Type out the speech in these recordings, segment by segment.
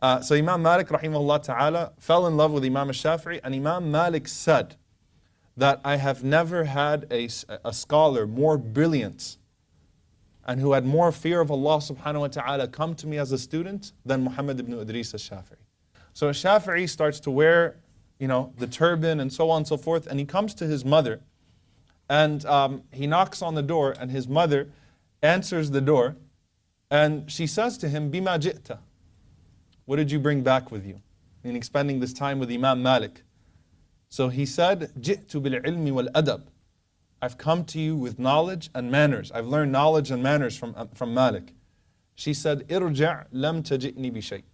So Imam Malik rahimahullah ta'ala fell in love with Imam Shafi, and Imam Malik said that I have never had a scholar more brilliant and who had more fear of Allah subhanahu wa ta'ala come to me as a student than Muhammad ibn Idris al-Shafi'i. So Shafi'i starts to wear, the turban and so on and so forth, and he comes to his mother, and he knocks on the door, and his mother answers the door, and she says to him, Bima ji'ta. What did you bring back with you? Meaning spending this time with Imam Malik. So he said, Ji'tu bil ilmi wal adab. I've come to you with knowledge and manners. I've learned knowledge and manners from Malik. She said, Irja' lam tajitni bi shay.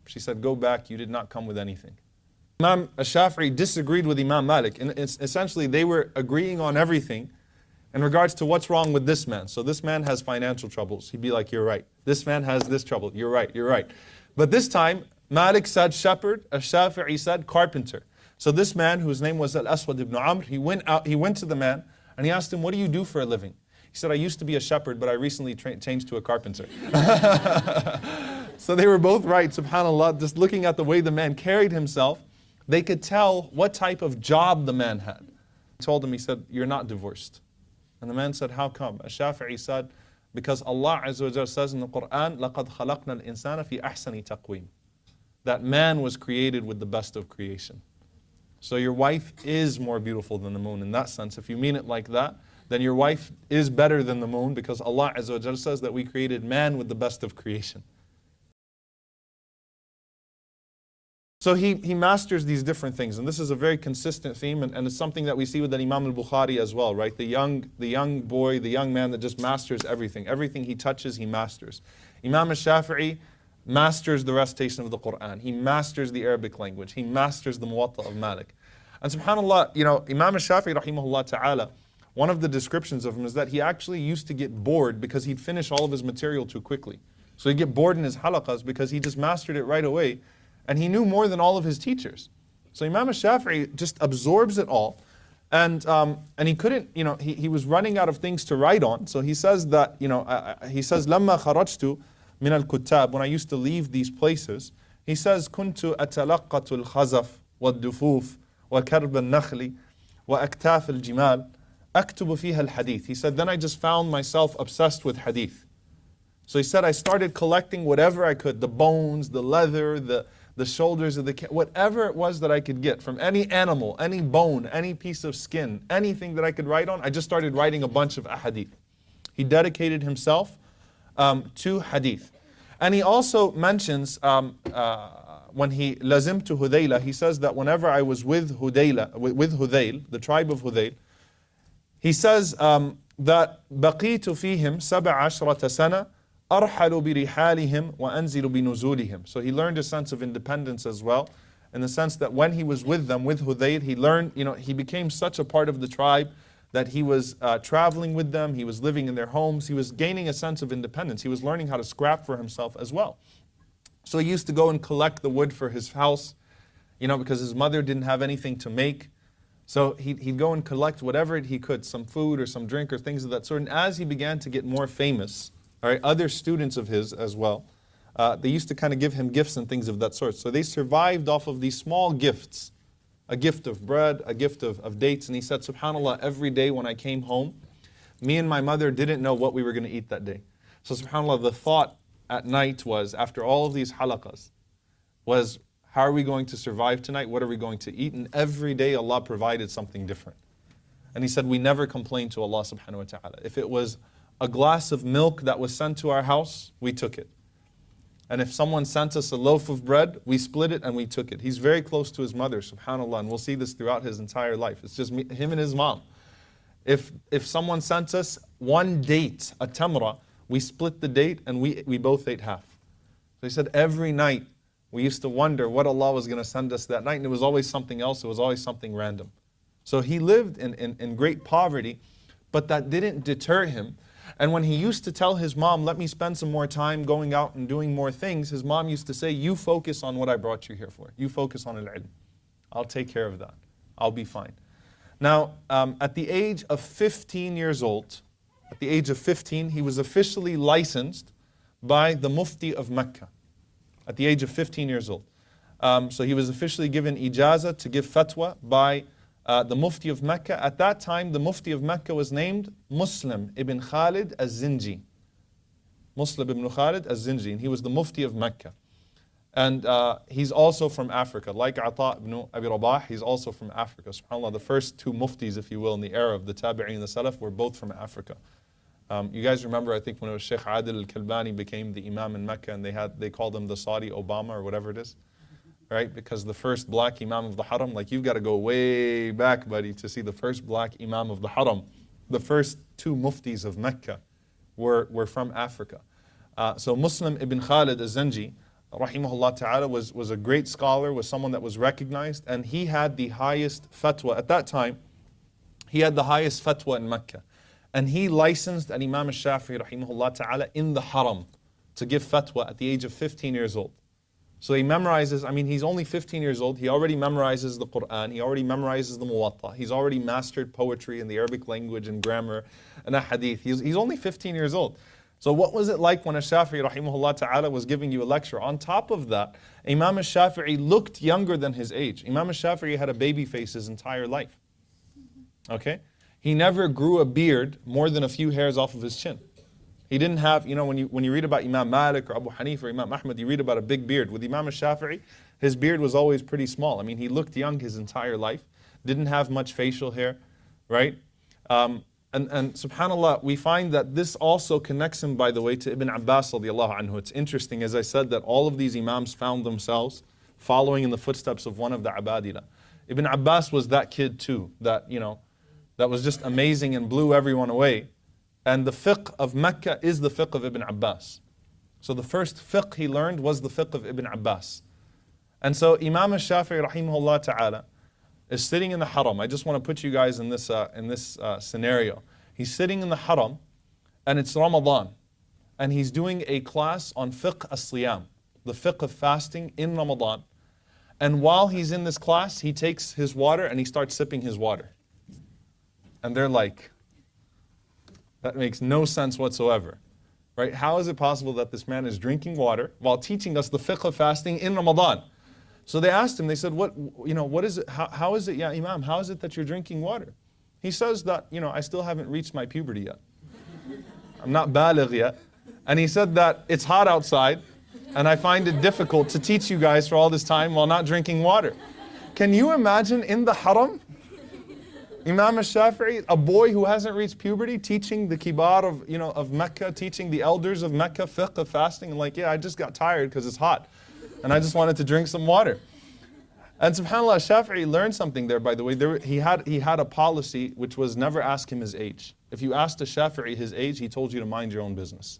She said, go back, you did not come with anything. Imam Shafi'i disagreed with Imam Malik. And essentially, they were agreeing on everything in regards to what's wrong with this man. So this man has financial troubles. He'd be like, you're right. This man has this trouble. You're right, you're right. But this time, Malik said shepherd, Shafi'i said carpenter. So this man, whose name was Al-Aswad ibn Amr, he went to the man and he asked him, what do you do for a living? He said, I used to be a shepherd, but I recently changed to a carpenter. So they were both right, subhanAllah. Just looking at the way the man carried himself, they could tell what type of job the man had. He told him, he said, you're not divorced. And the man said, how come? Shafi'i said, because Allah Azza wa Jalla says in the Quran, لَقَدْ خَلَقْنَا الْإِنسَانَ فِي أَحْسَنِ تَقْوِيمٍ. That man was created with the best of creation. So your wife is more beautiful than the moon in that sense. If you mean it like that, then your wife is better than the moon, because Allah Azza wa Jalla says that we created man with the best of creation. So he masters these different things, and this is a very consistent theme, and it's something that we see with the Imam al-Bukhari as well, right? The young boy, the young man that just masters everything. Everything he touches, he masters. Imam al-Shafi'i masters the recitation of the Quran. He masters the Arabic language. He masters the Muwatta of Malik. And subhanAllah, Imam al-Shafi'i rahimahullah ta'ala, one of the descriptions of him is that he actually used to get bored because he'd finish all of his material too quickly. So he'd get bored in his halaqas because he just mastered it right away. And he knew more than all of his teachers. So Imam Shafi'i just absorbs it all. And he couldn't, he was running out of things to write on. So he says that, he says, لَمَّا خَرَجْتُ مِنَ الْكُتَّابِ. When I used to leave these places, he says, كُنْتُ أَتَلَقَّةُ الْخَزَفْ وَالدُّفُوفِ وَكَرْبَ النَّخْلِ وَأَكْتَافِ الْجِمَالِ أَكْتُبُ فِيهَا الْحَدِيثِ. He said, then I just found myself obsessed with hadith. So he said, I started collecting whatever I could, the bones, the leather, the shoulders of the cat, whatever it was that I could get from any animal, any bone, any piece of skin, anything that I could write on, I just started writing a bunch of ahadith. He dedicated himself to hadith. And he also mentions when he lazimtu Hudayla, he says that whenever I was with Hudayl, the tribe of Hudayl, he says that بقيت فيهم 17 سنة أرحل برحالهم وأنزل بنزولهم. So he learned a sense of independence as well, in the sense that when he was with them, with Hudayl, he learned, he became such a part of the tribe that he was traveling with them, he was living in their homes, he was gaining a sense of independence. He was learning how to scrap for himself as well. So he used to go and collect the wood for his house, because his mother didn't have anything to make. So he'd go and collect whatever he could, some food or some drink or things of that sort. And as he began to get more famous, all right, other students of his as well, they used to kind of give him gifts and things of that sort. So they survived off of these small gifts, a gift of bread, a gift of dates. And he said, subhanAllah, every day when I came home, me and my mother didn't know what we were going to eat that day. So subhanAllah, the thought at night was, after all of these halaqas, was, how are we going to survive tonight? What are we going to eat? And every day Allah provided something different. And he said, we never complained to Allah subhanahu wa ta'ala. If it was a glass of milk that was sent to our house, we took it. And if someone sent us a loaf of bread, we split it and we took it. He's very close to his mother, subhanAllah, and we'll see this throughout his entire life. It's just him and his mom. If someone sent us one date, a tamra, we split the date and we both ate half. So he said every night we used to wonder what Allah was going to send us that night, and it was always something else, it was always something random. So he lived in great poverty, but that didn't deter him. And when he used to tell his mom, let me spend some more time going out and doing more things, his mom used to say, you focus on what I brought you here for. You focus on al-ilm. I'll take care of that. I'll be fine. Now, at the age of 15 years old, at the age of 15, he was officially licensed by the Mufti of Mecca. at the age of 15 years old. So he was officially given ijazah to give fatwa by the Mufti of Mecca. At that time, the Mufti of Mecca was named Muslim ibn Khalid az-Zinji. Muslim ibn Khalid az-Zinji, and he was the Mufti of Mecca. And he's also from Africa. Like Ata ibn Abi Rabah, he's also from Africa. SubhanAllah, the first two muftis, if you will, in the era of the Tabi'in and the Salaf were both from Africa. You guys remember, I think, when it was Sheikh Adil al-Kalbani became the Imam in Mecca, and they called him the Saudi Obama or whatever it is, right? Because the first black Imam of the Haram, like you've got to go way back, buddy, to see the first black Imam of the Haram. The first two muftis of Mecca were from Africa. So Muslim ibn Khalid az-Zanji, rahimahullah ta'ala, was a great scholar, was someone that was recognized, and he had the highest fatwa. At that time, he had the highest fatwa in Mecca. And he licensed an Imam Shafi, rahimahullah ta'ala, in the Haram to give fatwa at the age of 15 years old. So he memorizes, I mean, he's only 15 years old, he already memorizes the Quran, he already memorizes the Muwatta, he's already mastered poetry and the Arabic language and grammar and a hadith. He's only 15 years old. So what was it like when a Shafi'i rahimahullah ta'ala was giving you a lecture? On top of that, Imam Shafi'i looked younger than his age. Imam Shafi'i had a baby face his entire life. Okay? He never grew a beard more than a few hairs off of his chin. He didn't have, you know, when you read about Imam Malik or Abu Hanifa or Imam Ahmad, you read about a big beard. With Imam Shafi'i, his beard was always pretty small. I mean, he looked young his entire life, didn't have much facial hair, right? And subhanAllah, we find that this also connects him, by the way, to Ibn Abbas radiallahu anhu. It's interesting, as I said, that all of these Imams found themselves following in the footsteps of one of the Abadila. Ibn Abbas was that kid too, that, you know, that was just amazing and blew everyone away. And the fiqh of Mecca is the fiqh of Ibn Abbas. So the first fiqh he learned was the fiqh of Ibn Abbas. And so Imam Shafi'i rahimahullah ta'ala is sitting in the Haram. I just want to put you guys in this scenario. He's sitting in the Haram and it's Ramadan. And he's doing a class on fiqh as-siyam, the fiqh of fasting in Ramadan. And while he's in this class, he takes his water and he starts sipping his water. And they're like, that makes no sense whatsoever, right? How is it possible that this man is drinking water while teaching us the fiqh of fasting in Ramadan? So they asked him, they said, what is it, how is it, ya Imam, how is it that you're drinking water? He says that, I still haven't reached my puberty yet. I'm not baligh yet. And he said that it's hot outside and I find it difficult to teach you guys for all this time while not drinking water. Can you imagine in the Haram, Imam Shafi'i, a boy who hasn't reached puberty, teaching the kibar of Mecca, teaching the elders of Mecca fiqh of fasting, and like, yeah, I just got tired because it's hot, and I just wanted to drink some water. And subhanAllah, Shafi'i learned something there, by the way. He had a policy which was never ask him his age. If you asked a Shafi'i his age, he told you to mind your own business.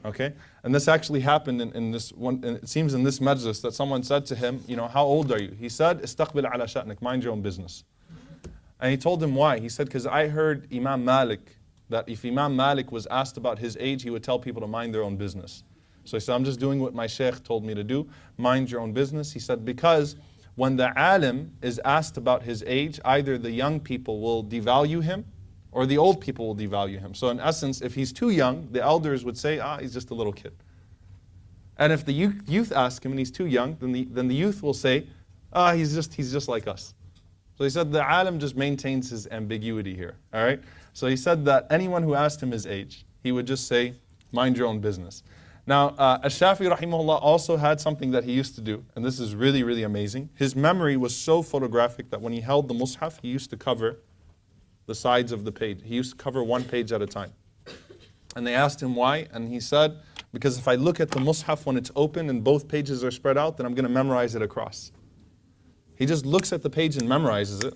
Okay? And this actually happened in this one, and it seems in this majlis that someone said to him, how old are you? He said, istaqbil ala sha'nik, mind your own business. And he told him why. He said, because I heard Imam Malik, that if Imam Malik was asked about his age, he would tell people to mind their own business. So he said, I'm just doing what my sheikh told me to do, mind your own business. He said, because when the alim is asked about his age, either the young people will devalue him, or the old people will devalue him. So in essence, if he's too young, the elders would say, he's just a little kid. And if the youth ask him and he's too young, then the youth will say, he's just like us. So he said the alim just maintains his ambiguity here, all right? So he said that anyone who asked him his age, he would just say, mind your own business. Now, Shafi'i rahimahullah also had something that he used to do, and this is really, really amazing. His memory was so photographic that when he held the mushaf, he used to cover the sides of the page. He used to cover one page at a time. And they asked him why, and he said, because if I look at the mushaf when it's open and both pages are spread out, then I'm going to memorize it across. He just looks at the page and memorizes it.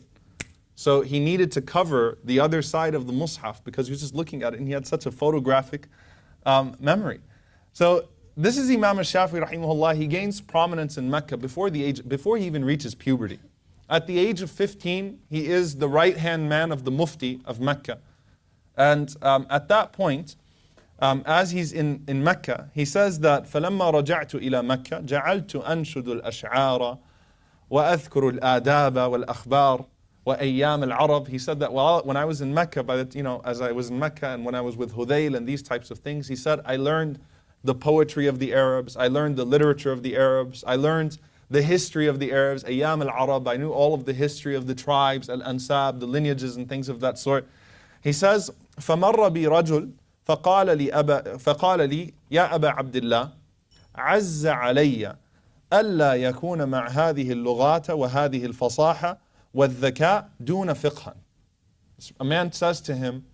So he needed to cover the other side of the mushaf because he was just looking at it and he had such a photographic memory. So this is Imam Shafi rahimahullah. He gains prominence in Mecca before he even reaches puberty. At the age of 15, he is the right-hand man of the Mufti of Mecca. And at that point, as he's in Mecca, he says that فَلَمَّا رَجَعْتُ إِلَى مَكَّةَ جَعَلْتُ أَنْشُدُ الْأَشْعَارَ وَأَذْكُرُ الْآدَابَ وَالْأَخْبَارَ وَأَيَّامِ الْعَرَبِ. He said that when I was in Mecca, as I was in Mecca and when I was with Hudayl and these types of things, he said I learned the poetry of the Arabs. I learned the literature of the Arabs. I learned the history of the Arabs, Ayyam al-Arab. I knew all of the history of the tribes, al-Ansab, the lineages and things of that sort. He says, فَمَرَّ بِي رَجُلٌ فقال لي يا أبا عبد الله عز علي ألا يكون مع هذه اللغات وهذه الفصاحة والذكاء دون فقها. A man says to him,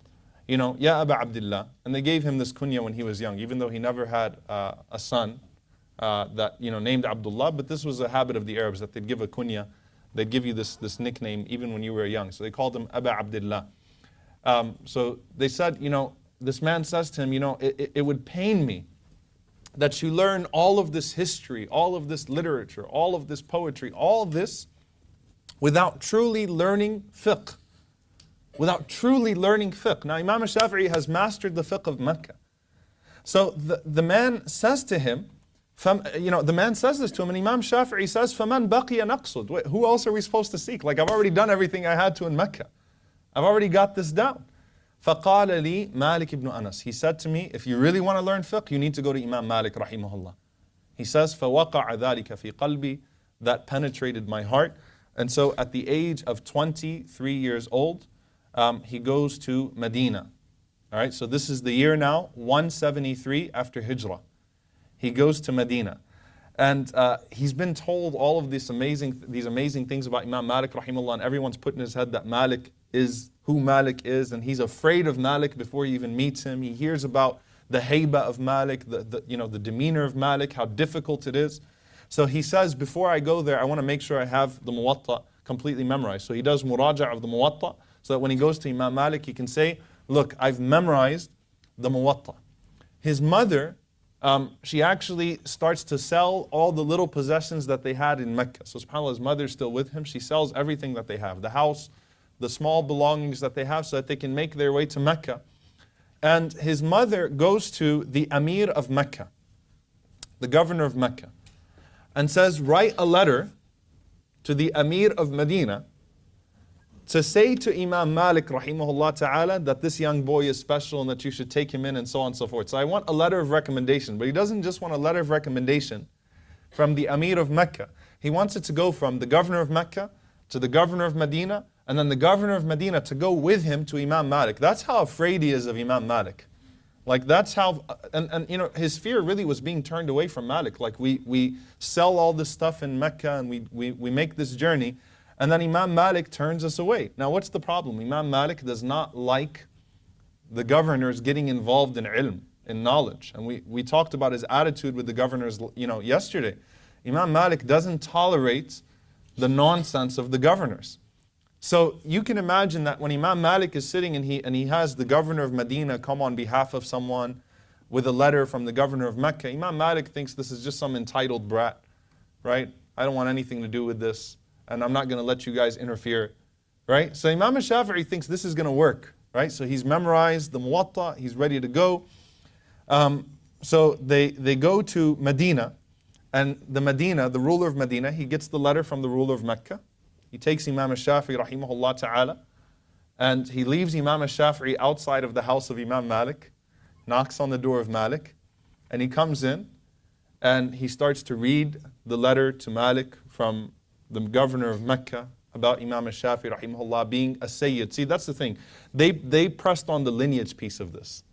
you know, Ya Aba Abdullah, and they gave him this kunya when he was young, even though he never had a son that, you know, named Abdullah, but this was a habit of the Arabs that they'd give a kunya, they'd give you this nickname even when you were young. So they called him Aba Abdullah. So they said, you know, this man says to him, you know, it would pain me that you learn all of this history, all of this literature, all of this poetry, all of this without truly learning fiqh. Without truly learning fiqh. Now Imam Shafi'i has mastered the fiqh of Mecca. So the man says to him, you know, the man says this to him, and Imam Shafi'i says, فَمَنْ بَقِيَ نَقْصُدْ. Wait, who else are we supposed to seek? Like, I've already done everything I had to in Mecca. I've already got this down. فَقَالَ لِي Malik ibn Anas. He said to me, if you really want to learn fiqh, you need to go to Imam Malik rahimahullah. He says, فَوَقَعَ ذَلِكَ فِي قَلْبِي. That penetrated my heart. And so at the age of 23 years old, he goes to Medina. All right, so this is the year now, 173 after Hijrah. He goes to Medina. And he's been told all of these amazing things about Imam Malik rahimahullah, and everyone's put in his head that Malik is who Malik is, and he's afraid of Malik before he even meets him. He hears about the hayba of Malik, the demeanor of Malik, how difficult it is. So he says, before I go there, I want to make sure I have the Muwatta completely memorized. So he does muraja' of the Muwatta, so that when he goes to Imam Malik, he can say, look, I've memorized the Muwatta. His mother, she actually starts to sell all the little possessions that they had in Mecca. So subhanAllah, his mother's still with him. She sells everything that they have, the house, the small belongings that they have, so that they can make their way to Mecca. And his mother goes to the Amir of Mecca, the governor of Mecca, and says, write a letter to the Amir of Medina to say to Imam Malik rahimahullah ta'ala that this young boy is special and that you should take him in and so on and so forth. So I want a letter of recommendation. But he doesn't just want a letter of recommendation from the Amir of Mecca. He wants it to go from the governor of Mecca to the governor of Medina, and then the governor of Medina to go with him to Imam Malik. That's how afraid he is of Imam Malik. Like that's how, and you know, his fear really was being turned away from Malik. Like we sell all this stuff in Mecca and we make this journey, and then Imam Malik turns us away. Now what's the problem? Imam Malik does not like the governors getting involved in ilm, in knowledge. And we talked about his attitude with the governors, you know, yesterday. Imam Malik doesn't tolerate the nonsense of the governors. So you can imagine that when Imam Malik is sitting and he has the governor of Medina come on behalf of someone with a letter from the governor of Mecca, Imam Malik thinks this is just some entitled brat, right? I don't want anything to do with this, and I'm not going to let you guys interfere, right? So Imam Shafi'i thinks this is going to work, right? So he's memorized the Muwatta, he's ready to go. So they go to Medina, and the ruler of Medina, he gets the letter from the ruler of Mecca. He takes Imam Shafi'i rahimahullah ta'ala, and he leaves Imam Shafi'i outside of the house of Imam Malik, knocks on the door of Malik, and he comes in and he starts to read the letter to Malik from the governor of Mecca about Imam Shafi'i rahimahullah being a Sayyid. See, that's the thing. They pressed on the lineage piece of this,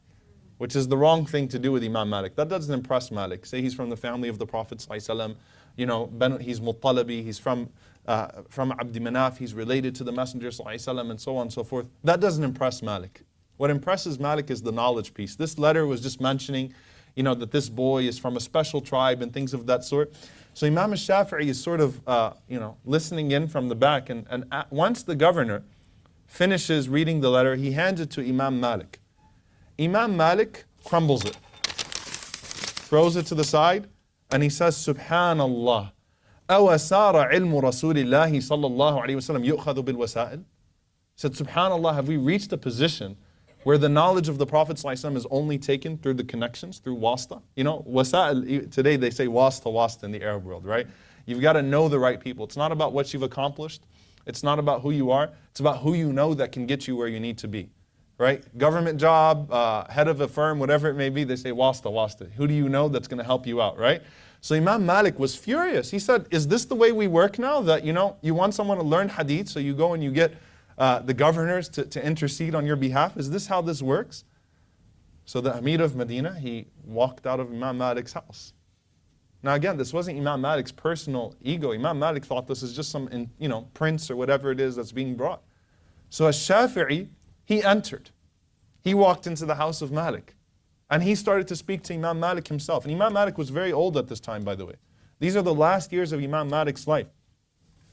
which is the wrong thing to do with Imam Malik. That doesn't impress Malik. Say he's from the family of the Prophet ﷺ, you know, he's Muttalabi, he's from Abd Manaf, he's related to the Messenger ﷺ, and so on and so forth. That doesn't impress Malik. What impresses Malik is the knowledge piece. This letter was just mentioning, you know, that this boy is from a special tribe and things of that sort. So Imam Shafi'i is sort of, you know, listening in from the back, and once the governor finishes reading the letter, he hands it to Imam Malik. Imam Malik crumbles it, throws it to the side, and he says, Subhanallah, أَوَسَارَ عِلْمُ رَسُولِ اللَّهِ صَلَّى اللَّهُ عَلَيْهِ وَسَلَّمْ يُؤْخَذُ بِالْوَسَائِلِ. He said, Subhanallah, have we reached a position where the knowledge of the Prophet ﷺ is only taken through the connections, through wasta? You know, wasa'il, today they say wasta in the Arab world, right? You've got to know the right people. It's not about what you've accomplished. It's not about who you are. It's about who you know that can get you where you need to be. right? Government job, head of a firm, whatever it may be, they say, wasta, wasta. Who do you know that's going to help you out, right? So Imam Malik was furious. He said, is this the way we work now? That, you want someone to learn hadith, so you go and you get the governors to intercede on your behalf? Is this how this works? So the Amir of Medina, he walked out of Imam Malik's house. Now again, this wasn't Imam Malik's personal ego. Imam Malik thought this is just some, prince or whatever it is that's being brought. So as Shafi'i, he entered. He walked into the house of Malik. And he started to speak to Imam Malik himself. And Imam Malik was very old at this time, by the way. These are the last years of Imam Malik's life.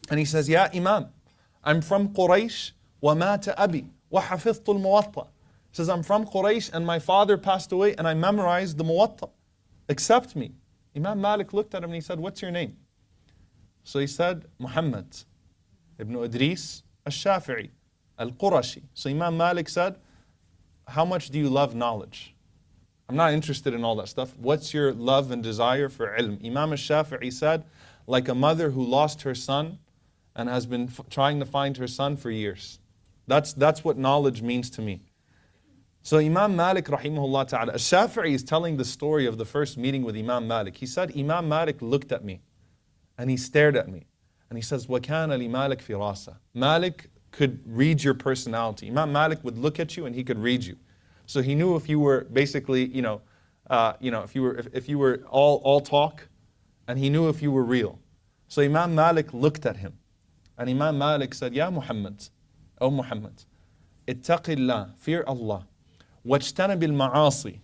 And he says, Ya Imam, I'm from Quraysh, wa mata abi, wa hafidhtu al-Muwatta. He says, I'm from Quraysh and my father passed away and I memorized the Muwatta. Accept me. Imam Malik looked at him and he said, what's your name? So he said, Muhammad ibn Idris al-Shafi'i al-Qurashi. So Imam Malik said, how much do you love knowledge? I'm not interested in all that stuff. What's your love and desire for ilm? Imam Shafi'i said, like a mother who lost her son and has been trying to find her son for years. That's what knowledge means to me. So Imam Malik rahimahullah ta'ala, Shafi'i is telling the story of the first meeting with Imam Malik. He said, Imam Malik looked at me and he stared at me. And he says, وَكَانَ لِمَالِكْ فِرَاسَةً. Malik could read your personality. Imam Malik would look at you and he could read you. So he knew if you were basically, if you were all talk, and he knew if you were real. So Imam Malik looked at him. And Imam Malik said, Ya Muhammad, O Muhammad, ittaqillah, fear Allah. وَاجْتَنَبِ الْمَعَاصِي,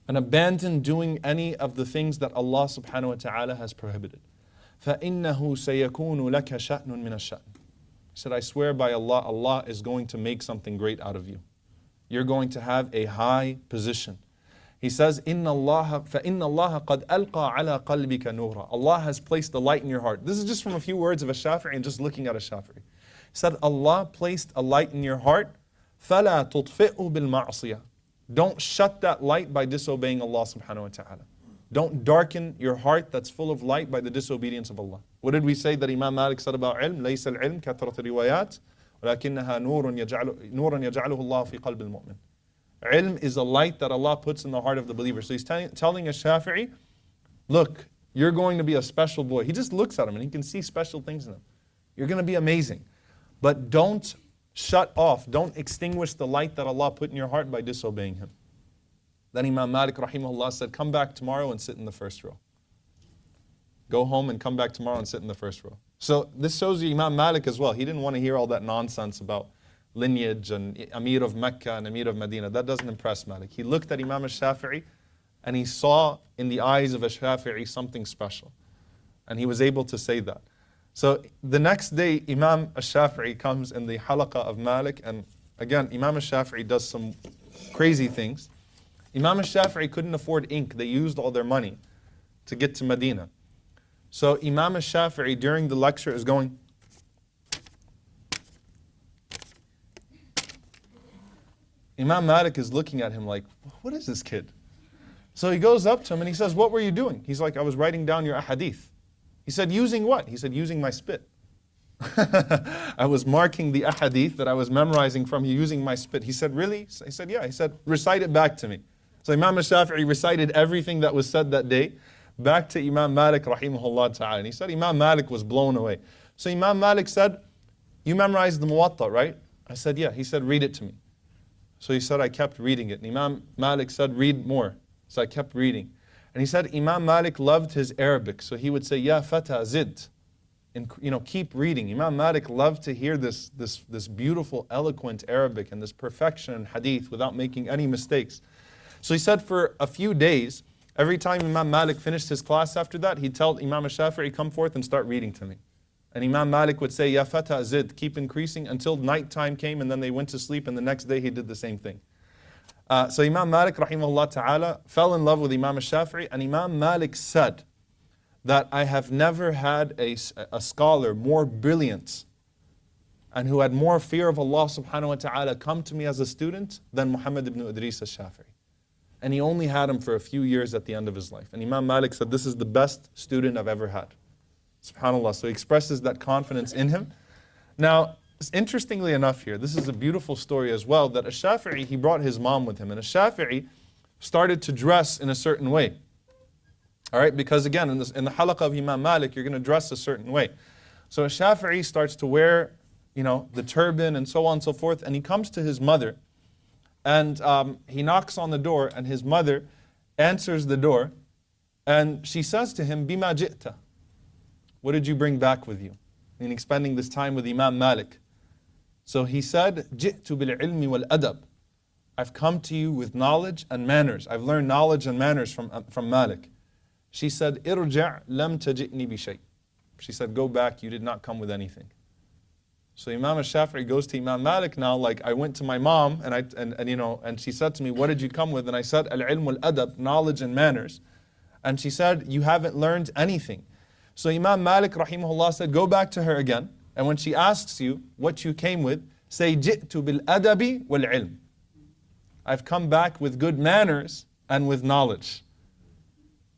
and abandon doing any of the things that Allah subhanahu wa ta'ala has prohibited. فَإِنَّهُ سَيَكُونُ لَكَ شَأْنٌ مِنَ الشَّأْنِ. He said, I swear by Allah, Allah is going to make something great out of you. You're going to have a high position. He says, فَإِنَّ اللَّهَ قَدْ أَلْقَى عَلَى قَلْبِكَ نُورًا. Allah has placed the light in your heart. This is just from a few words of a Shafi'i and just looking at a Shafi'i. He said, Allah placed a light in your heart. فَلَا تُطْفِئُ بِالْمَعْصِيَةِ. Don't shut that light by disobeying Allah subhanahu wa ta'ala. Don't darken your heart that's full of light by the disobedience of Allah. What did we say that Imam Malik said about ilm? لَيْسَ الْعِلْمِ كَثْرَةُ الرِّوَايَاتِ وَلَكِنَّهَا نُورٌ يَجْعَلُهُ اللَّهُ فِي قَلْبِ الْمُؤْمِنِ. Ilm is a light that Allah puts in the heart of the believer. So he's telling a Shafi'i, look, you're going to be a special boy. He just looks at him and he can see special things in him. You're going to be amazing. But don't shut off, don't extinguish the light that Allah put in your heart by disobeying Him. Then Imam Malik rahimahullah said, come back tomorrow and sit in the first row. Go home and come back tomorrow and sit in the first row. So this shows you Imam Malik as well. He didn't want to hear all that nonsense about lineage and Amir of Mecca and Amir of Medina. That doesn't impress Malik. He looked at Imam Shafi'i and he saw in the eyes of a Shafi'i something special. And he was able to say that. So the next day, Imam Shafi'i comes in the halaqah of Malik, and again, Imam Shafi'i does some crazy things. Imam Shafi'i couldn't afford ink. They used all their money to get to Medina. So Imam Shafi'i during the lecture is going, Imam Malik is looking at him like, what is this kid? So he goes up to him and he says, what were you doing? He's like, I was writing down your ahadith. He said, using what? He said, using my spit. I was marking the ahadith that I was memorizing from you using my spit. He said, really? He said, yeah. He said, recite it back to me. So Imam Shafi'i recited everything that was said that day back to Imam Malik rahimahullah ta'ala. And he said, Imam Malik was blown away. So Imam Malik said, you memorized the Muwatta, right? I said, yeah. He said, read it to me. So he said, I kept reading it. And Imam Malik said, read more. So I kept reading. And he said Imam Malik loved his Arabic. So he would say, Ya fata zid. And keep reading. Imam Malik loved to hear this beautiful, eloquent Arabic and this perfection in hadith without making any mistakes. So he said for a few days, every time Imam Malik finished his class after that, he'd tell Imam Shafi'i, come forth and start reading to me. And Imam Malik would say, Ya fata zid, keep increasing until nighttime came and then they went to sleep and the next day he did the same thing. So Imam Malik rahimahullah ta'ala fell in love with Imam Shafi'i, and Imam Malik said that I have never had a scholar more brilliant and who had more fear of Allah subhanahu wa ta'ala come to me as a student than Muhammad ibn Idris al-Shafi'i. And he only had him for a few years at the end of his life. And Imam Malik said, this is the best student I've ever had. SubhanAllah. So he expresses that confidence in him. Now, Interestingly enough here, this is a beautiful story as well, that a Shafi'i, he brought his mom with him, and a Shafi'i started to dress in a certain way. All right, because again, in the halaqah of Imam Malik, you're going to dress a certain way. So a Shafi'i starts to wear, the turban and so on and so forth, and he comes to his mother, and he knocks on the door, and his mother answers the door, and she says to him, Bima ji'ta. What did you bring back with you? Meaning spending this time with Imam Malik. So he said, Ji'tu bil ilmi wal adab. I've come to you with knowledge and manners. I've learned knowledge and manners from Malik. She said, Irja' lam tajitni bi shay. She said, go back, you did not come with anything. So Imam Shafi'i goes to Imam Malik now, like, I went to my mom and she said to me, what did you come with? And I said, al-ilm wal-adab, knowledge and manners. And she said, you haven't learned anything. So Imam Malik rahimahullah said, go back to her again. And when she asks you what you came with, say, ji'tu bil-adabi wal-ilm. I've come back with good manners and with knowledge.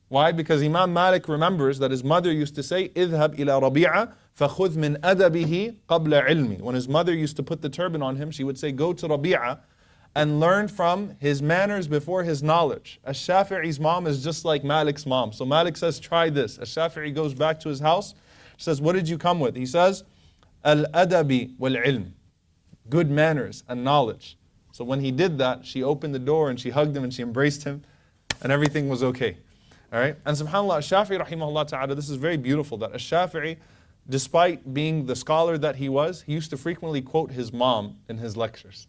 Why? Because Imam Malik remembers that his mother used to say, اذهب إلى ربيعة فخذ من أدبه قبل علمي. When his mother used to put the turban on him, she would say, go to Rabi'a and learn from his manners before his knowledge. Ash-Shafi'i's mom is just like Malik's mom. So Malik says, try this. Ash-Shafi'i goes back to his house, says, what did you come with? He says, al-adabi wal-ilm, good manners and knowledge. So when he did that, she opened the door and she hugged him and she embraced him, and everything was okay. All right? And subhanAllah, Shafi'i rahimahullah ta'ala, this is very beautiful, that Shafi'i, despite being the scholar that he was, he used to frequently quote his mom in his lectures.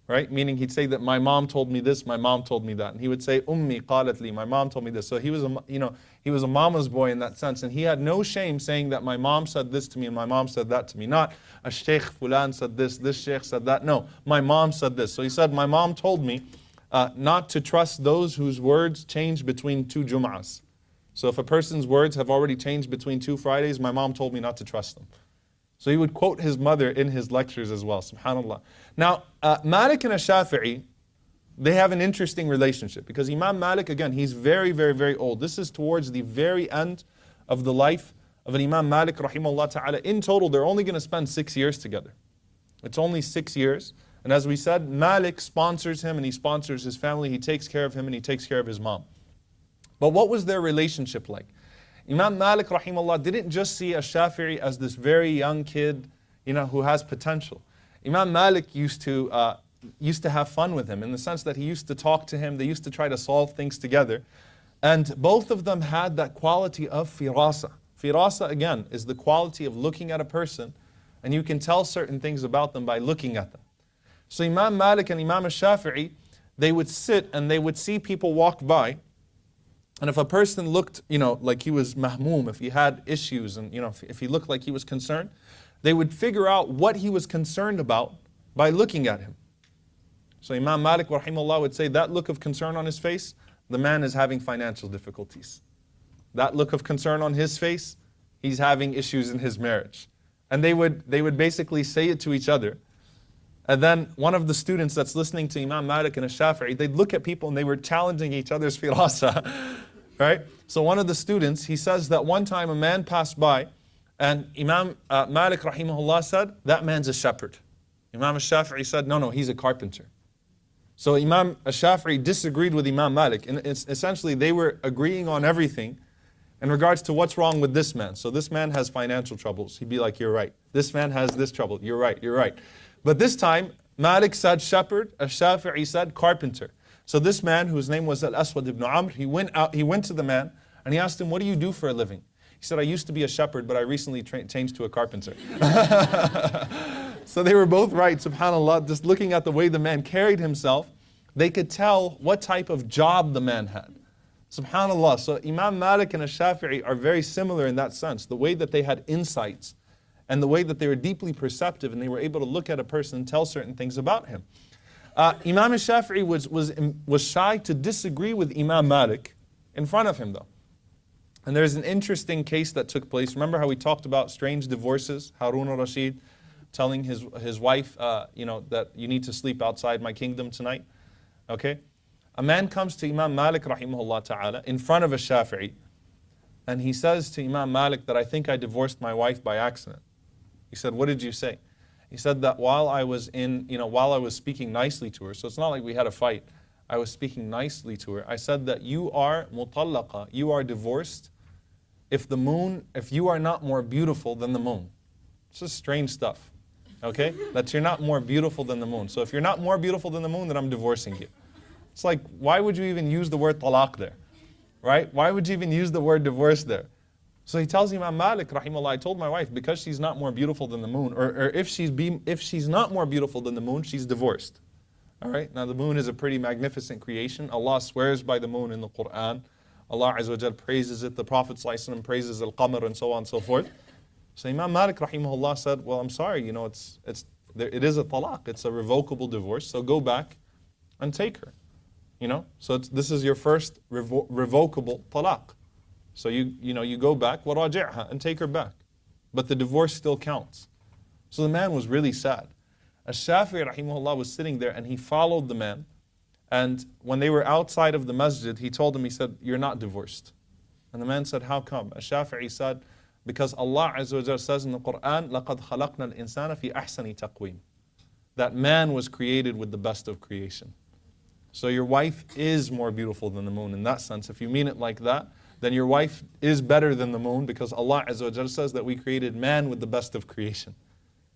Right? Meaning he'd say that my mom told me this, my mom told me that. And he would say, Ummi qalat li, my mom told me this. So he was a mama's boy in that sense. And he had no shame saying that my mom said this to me and my mom said that to me. Not a sheikh fulan said this sheikh said that. No, my mom said this. So he said, my mom told me not to trust those whose words change between two Jum'ahs. So if a person's words have already changed between two Fridays, my mom told me not to trust them. So he would quote his mother in his lectures as well, subhanAllah. Now, Malik and Shafi'i, they have an interesting relationship because Imam Malik, again, he's very, very, very old. This is towards the very end of the life of an Imam Malik, rahimahullah ta'ala. In total, they're only going to spend 6 years together. It's only 6 years. And as we said, Malik sponsors him and he sponsors his family. He takes care of him and he takes care of his mom. But what was their relationship like? Imam Malik rahimahullah didn't just see Ash-Shafi'i as this very young kid, who has potential. Imam Malik used to have fun with him in the sense that he used to talk to him. They used to try to solve things together. And both of them had that quality of firasa. Firasa, again, is the quality of looking at a person and you can tell certain things about them by looking at them. So Imam Malik and Imam Shafi'i, they would sit and they would see people walk by. And if a person looked, like he was mahmoom, if he had issues and, if he looked like he was concerned, they would figure out what he was concerned about by looking at him. So Imam Malik rahimahullah would say that look of concern on his face, the man is having financial difficulties. That look of concern on his face, he's having issues in his marriage. And they would basically say it to each other. And then one of the students that's listening to Imam Malik and Shafi'i, they'd look at people and they were challenging each other's firasa. Right? So one of the students, he says that one time a man passed by and Imam Malik rahimahullah said, that man's a shepherd. Imam Shafi'i said, no, he's a carpenter. So Imam Shafi'i disagreed with Imam Malik. And essentially they were agreeing on everything in regards to what's wrong with this man. So this man has financial troubles. He'd be like, you're right. This man has this trouble. You're right, you're right. But this time, Malik said shepherd, Shafi'i said carpenter. So this man, whose name was Al-Aswad ibn Amr, he went to the man and he asked him, what do you do for a living? He said, I used to be a shepherd, but I recently changed to a carpenter. So they were both right, subhanAllah. Just looking at the way the man carried himself, they could tell what type of job the man had. Subhanallah. So Imam Malik and Shafi'i are very similar in that sense. The way that they had insights and the way that they were deeply perceptive and they were able to look at a person and tell certain things about him. Imam Shafi'i was shy to disagree with Imam Malik in front of him though. And there's an interesting case that took place. Remember how we talked about strange divorces? Harun al-Rashid telling his wife, that you need to sleep outside my kingdom tonight. Okay? A man comes to Imam Malik rahimahullah ta'ala in front of a Shafi'i and he says to Imam Malik that I think I divorced my wife by accident. He said, what did you say? He said that while I was while I was speaking nicely to her, so it's not like we had a fight, I was speaking nicely to her. I said that you are mutallaqa, you are divorced if you are not more beautiful than the moon. This is strange stuff, okay? That you're not more beautiful than the moon. So if you're not more beautiful than the moon, then I'm divorcing you. It's like, why would you even use the word talaq there, right? Why would you even use the word divorce there? So he tells Imam Malik, rahimahullah, I told my wife, because she's not more beautiful than the moon, or if she's not more beautiful than the moon, she's divorced. All right? Now the moon is a pretty magnificent creation. Allah swears by the moon in the Quran. Allah Azza wa Jal praises it. The Prophet ﷺ praises al-qamar and so on and so forth. So Imam Malik, rahimahullah, said, well, I'm sorry, it is a talaq. It's a revocable divorce. So go back and take her. So this is your first revocable talaq. So you go back, وَرَاجِعْهَا, and take her back. But the divorce still counts. So the man was really sad. Shafi'i rahimahullah was sitting there and he followed the man. And when they were outside of the masjid, he told him, he said, you're not divorced. And the man said, how come? Shafi'i said, because Allah Azza wa Jalla says in the Quran, لَقَدْ خَلَقْنَا الْإِنسَانَ فِي أَحْسَنِ تَقْوِيمٍ. That man was created with the best of creation. So your wife is more beautiful than the moon in that sense. If you mean it like that, then your wife is better than the moon because Allah Azza wa Jalla says that we created man with the best of creation.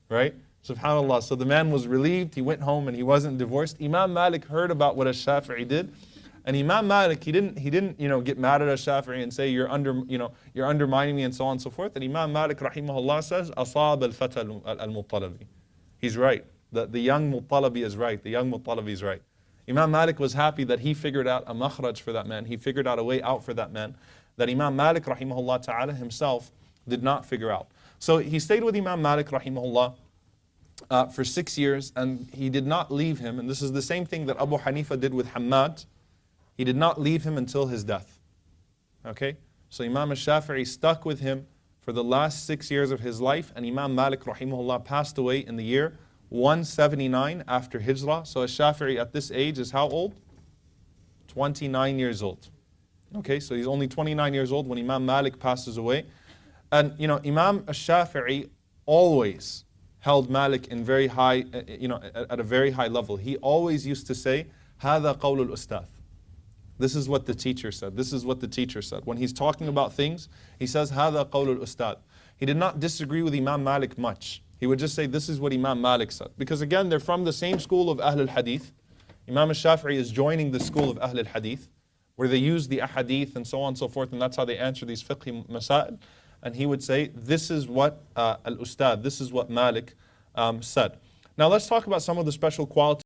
Right? SubhanAllah. So the man was relieved, he went home and he wasn't divorced. Imam Malik heard about what Shafi'i did. And Imam Malik, he didn't get mad at Shafi'i and say you're undermining me and so on and so forth. And Imam Malik rahimahullah says, Asab al-fata al-Muttalabi. He's right. The young Muttalabi is right. The young Muttalabi is right. Imam Malik was happy that he figured out a makhraj for that man. He figured out a way out for that man that Imam Malik rahimahullah ta'ala himself did not figure out. So he stayed with Imam Malik rahimahullah for 6 years and he did not leave him. And this is the same thing that Abu Hanifa did with Hammad. He did not leave him until his death. Okay? So Imam Shafi'i stuck with him for the last 6 years of his life, and Imam Malik rahimahullah passed away in the year 179 after Hijrah. So Shafi'i at this age is how old? 29 years old. Okay, so he's only 29 years old when Imam Malik passes away. And Imam Shafi'i always held Malik in very high, at a very high level. He always used to say, هذا قول الأستاذ. This is what the teacher said. This is what the teacher said. When he's talking about things, he says, هذا قول الأستاذ. He did not disagree with Imam Malik much. He would just say, this is what Imam Malik said. Because again, they're from the same school of Ahl al-Hadith. Imam Shafi'i is joining the school of Ahl al-Hadith, where they use the ahadith and so on and so forth, and that's how they answer these fiqh masail. And he would say, this is what al-Ustad, this is what Malik said. Now let's talk about some of the special qualities